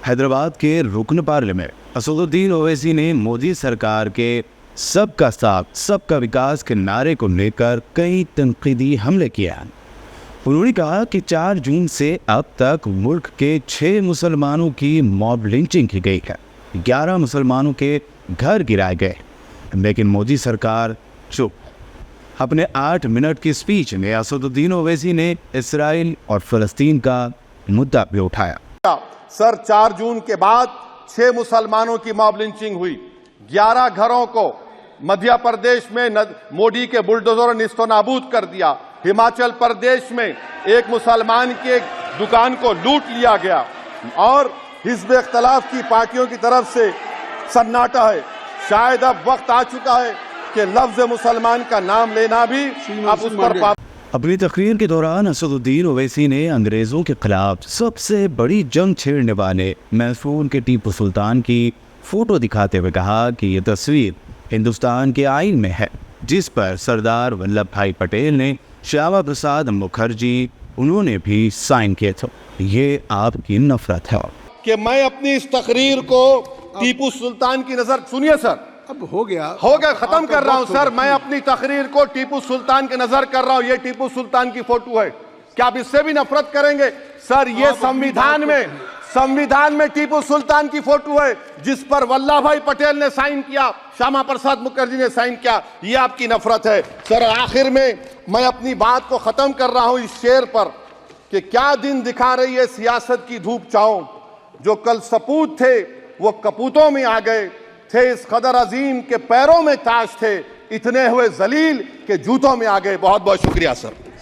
हैदराबाद के रुकन पार्लियामेंट असदुद्दीन ओवैसी ने मोदी सरकार के सबका साथ सबका विकास के नारे को लेकर कई तनकीदी हमले किए हैं। उन्होंने कहा कि 4 जून से अब तक मुल्क के 6 मुसलमानों की मॉब लिंचिंग की गई है, 11 मुसलमानों के घर गिराए गए, लेकिन मोदी सरकार चुप। अपने 8 मिनट की स्पीच में असदुद्दीन ओवैसी ने इसराइल और फ़लस्तीन का मुद्दा भी उठाया। सर, 4 जून के बाद 6 मुसलमानों की मॉब लिंचिंग हुई, 11 घरों को मध्य प्रदेश में मोदी के बुलडोजर ने निस्तो नाबूद कर दिया। हिमाचल प्रदेश में एक मुसलमान की एक दुकान को लूट लिया गया और हिज़्ब इख्तिलाफ की पार्टियों की तरफ से सन्नाटा है। शायद अब वक्त आ चुका है कि लफ्ज़ मुसलमान का नाम लेना भी अब उस पर अपनी तकरीर के दौरान असदुद्दीन ओवैसी ने अंग्रेज़ों के खिलाफ सबसे बड़ी जंग छेड़ने वाले महसून के टीपू सुल्तान की फ़ोटो दिखाते हुए कहा कि ये तस्वीर हिंदुस्तान के आइन में है, जिस पर सरदार वल्लभ भाई पटेल ने, श्यामा प्रसाद मुखर्जी उन्होंने भी साइन किए थे। ये आपकी नफरत है कि मैं अपनी इस तकरीर को टीपू सुल्तान की नज़र, सुनिए सर, अब हो गया खत्म कर रहा हूं सर। मैं अपनी तकरीर को टीपू सुल्तान के नजर कर रहा हूं। ये टीपू सुल्तान की फोटो है, क्या आप इससे भी नफरत करेंगे सर? ये संविधान में टीपू सुल्तान की फोटो है, जिस पर वल्लभ भाई पटेल ने साइन किया, श्यामा प्रसाद मुखर्जी ने साइन किया। ये आपकी नफरत है सर। आखिर में मैं अपनी बात को खत्म कर रहा हूं इस शेर पर कि क्या दिन दिखा रही है सियासत की धूप छांव। जो कल सपूत थे वो कपूतों में आ गए, थे इस कदर अजीम के पैरों में ताज थे, इतने हुए जलील के जूतों में आ गए। बहुत बहुत शुक्रिया सर।